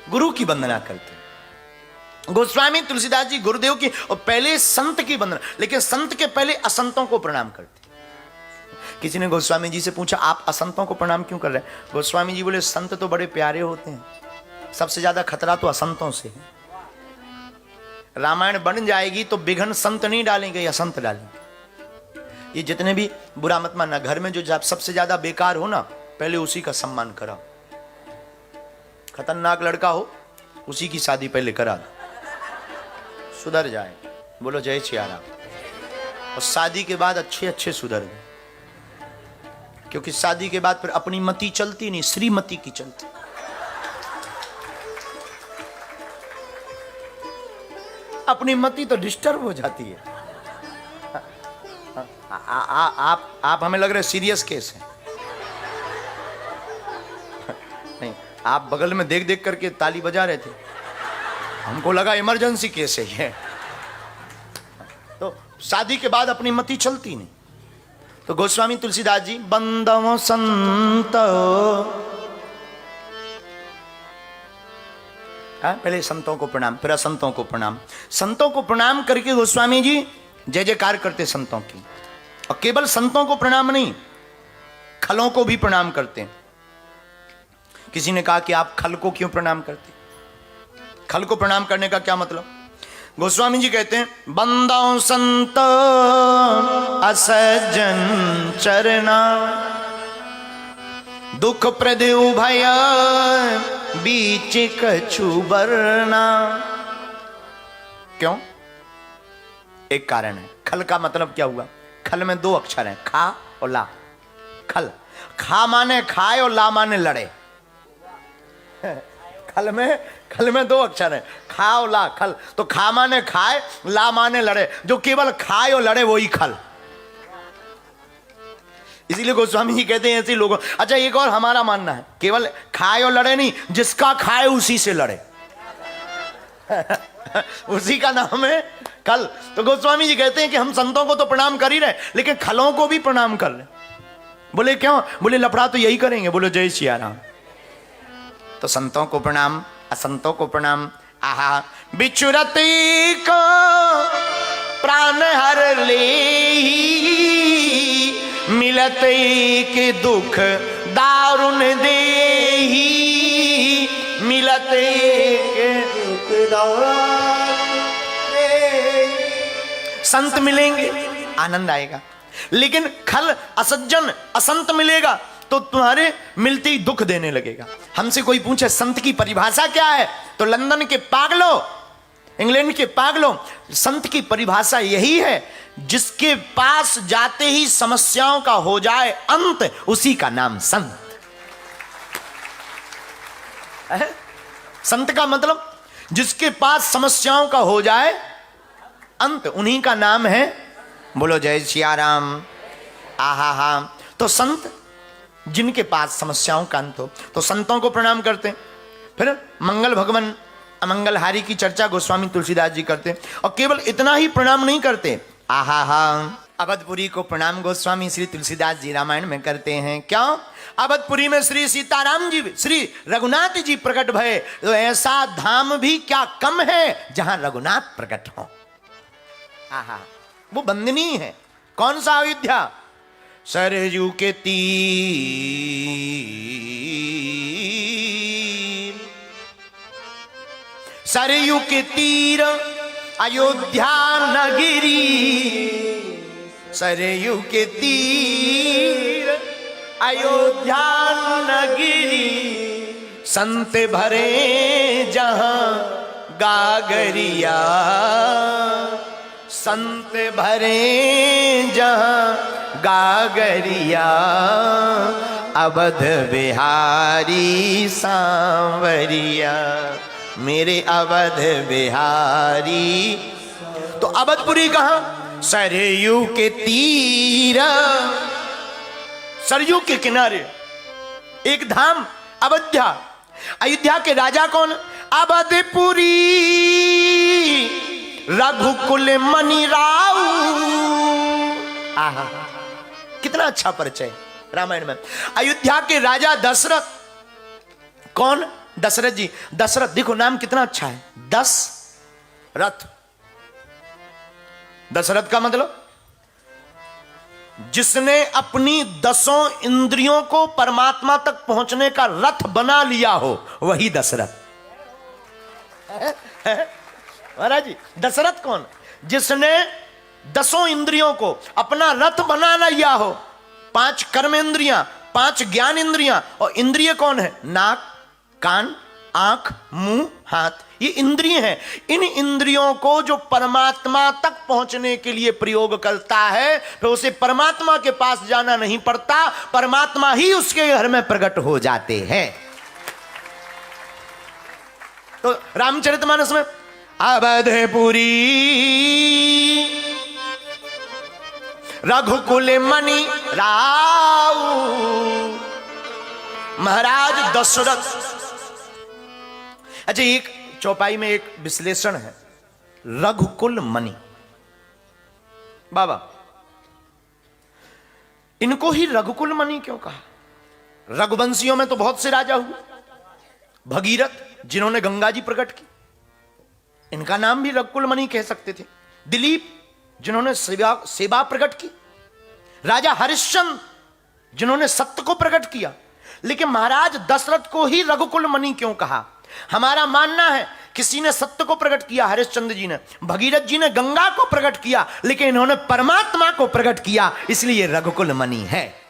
गुरु की वंदना करते। गोस्वामी तुलसीदास जी गुरुदेव की और पहले संत की वंदना, लेकिन संत के पहले असंतों को प्रणाम करते। किसी ने गोस्वामी जी से पूछा आप असंतों को प्रणाम क्यों कर रहे हैं? गोस्वामी जी बोले संत तो बड़े प्यारे होते हैं, सबसे ज्यादा खतरा तो असंतों से है। रामायण बन जाएगी तो बिघन संत नहीं डालेंगे, असंत डालेंगे। ये जितने भी, बुरा मत मानना, घर में जो सबसे ज्यादा बेकार हो ना, पहले उसी का सम्मान करा। खतरनाक लड़का हो, उसी की शादी पहले करा दो, सुधर जाए। बोलो जय सिया राम। और शादी के बाद अच्छे अच्छे सुधर गए, क्योंकि शादी के बाद फिर अपनी मति चलती नहीं, श्रीमती की चलती। अपनी मति तो डिस्टर्ब हो जाती है। आप हमें लग रहे सीरियस केस है। नहीं, आप बगल में देख देख करके ताली बजा रहे थे, हमको लगा इमरजेंसी केस है ये। तो शादी के बाद अपनी मति चलती नहीं। तो गोस्वामी तुलसीदास जी बंदव संत, पहले संतों को प्रणाम, फिर असंतों को प्रणाम। संतों को प्रणाम करके गोस्वामी जी जय जयकार करते संतों की। और केवल संतों को प्रणाम नहीं, खलों को भी प्रणाम करते हैं। किसी ने कहा कि आप खल को क्यों प्रणाम करते? खल को प्रणाम करने का क्या मतलब? गोस्वामी जी कहते हैं बंदो संत असज्जन चरना, दुख प्रदे भय बीच कछु बरना। क्यों? एक कारण है। खल का मतलब क्या हुआ? खल में दो अक्षर हैं, खा और ला। खल, खा माने खाए और ला माने लड़े। खल में दो अक्षर हैं, खा और ला, खल। तो खा माने खाए, ला माने लड़े। जो केवल खाए और लड़े वही खल। इसीलिए गोस्वामी जी कहते हैं ऐसे लोगों। अच्छा, एक और हमारा मानना है, केवल खाए और लड़े नहीं, जिसका खाए उसी से लड़े। उसी का नाम है खल। तो गोस्वामी जी कहते हैं कि हम संतों को तो प्रणाम कर ही रहे, लेकिन खलों को भी प्रणाम कर रहे। बोले क्यों? बोले लफड़ा तो यही करेंगे। बोलो जय सिया राम। तो संतों को प्रणाम, असंतों को प्रणाम। आहा, बिचुरती को प्राण हर ले, मिलते के दुख दारुण देही, मिलते के दुख दारुण देही। संत मिलेंगे आनंद आएगा, लेकिन खल असज्जन असंत मिलेगा तो तुम्हारे मिलते ही दुख देने लगेगा। हमसे कोई पूछे संत की परिभाषा क्या है, तो लंदन के पागलों, इंग्लैंड के पागलों, संत की परिभाषा यही है, जिसके पास जाते ही समस्याओं का हो जाए अंत, उसी का नाम संत है। संत का मतलब जिसके पास समस्याओं का हो जाए अंत, उन्हीं का नाम है। बोलो जय सिया राम। आहा हा। तो संत जिनके पास समस्याओं का अंत हो, तो संतों को प्रणाम करते हैं। फिर मंगल भगवान अमंगलहारी की चर्चा गोस्वामी तुलसीदास जी करते हैं। और केवल इतना ही प्रणाम नहीं करते, आहा हा, अवधपुरी को प्रणाम गोस्वामी श्री तुलसीदास जी रामायण में करते हैं। क्यों? अवधपुरी में श्री सीताराम जी, श्री रघुनाथ जी प्रकट भये, तो ऐसा धाम भी क्या कम है जहां रघुनाथ प्रकट हो। आहा, वो वंदनीय है। कौन सा अयोध्या? सरयू के तीर, सरयू के तीर अयोध्या नगरी, सरयू के तीर अयोध्या नगरी, संत भरे जहां गागरिया, संत भरे जहां गागरिया, अवध बिहारी सांवरिया, मेरे अवध बिहारी। तो अवधपुरी कहां? सरयू के तीर, सरयू के किनारे एक धाम अयोध्या। अयोध्या के राजा कौन? अवधपुरी रघुकुल मणि राव। आहा, कितना अच्छा परिचय रामायण में। अयोध्या के राजा दशरथ कौन? दशरथ जी, दशरथ देखो नाम कितना अच्छा है, दशरथ। दशरथ का मतलब जिसने अपनी 10 इंद्रियों को परमात्मा तक पहुंचने का रथ बना लिया हो, वही दशरथ। महाराज जी, दशरथ कौन? जिसने 10 इंद्रियों को अपना रथ बना लिया हो। 5 कर्म इंद्रियां, 5 ज्ञान इंद्रियां, और इंद्रिय कौन है? नाक, कान, आंख, मुंह, हाथ, ये इंद्रिय हैं। इन इंद्रियों को जो परमात्मा तक पहुंचने के लिए प्रयोग करता है, तो उसे परमात्मा के पास जाना नहीं पड़ता, परमात्मा ही उसके घर में प्रकट हो जाते हैं। तो रामचरितमानस में अवधपुरी रघुकुल मणि राव, महाराज दशरथ। अच्छा, एक चौपाई में एक विश्लेषण है, रघुकुल मणि। बाबा, इनको ही रघुकुल मणि क्यों कहा? रघुवंशियों में तो बहुत से राजा हुए। भगीरथ जिन्होंने गंगा जी प्रकट की, इनका नाम भी रघुकुल मणि कह सकते थे। दिलीप जिन्होंने सेवा प्रकट की, राजा हरिश्चंद्र जिन्होंने सत्य को प्रकट किया। लेकिन महाराज दशरथ को ही रघुकुल मणि क्यों कहा? हमारा मानना है किसी ने सत्य को प्रकट किया, हरिश्चंद्र जी ने, भगीरथ जी ने गंगा को प्रकट किया, लेकिन इन्होंने परमात्मा को प्रकट किया, इसलिए रघुकुल मणि है।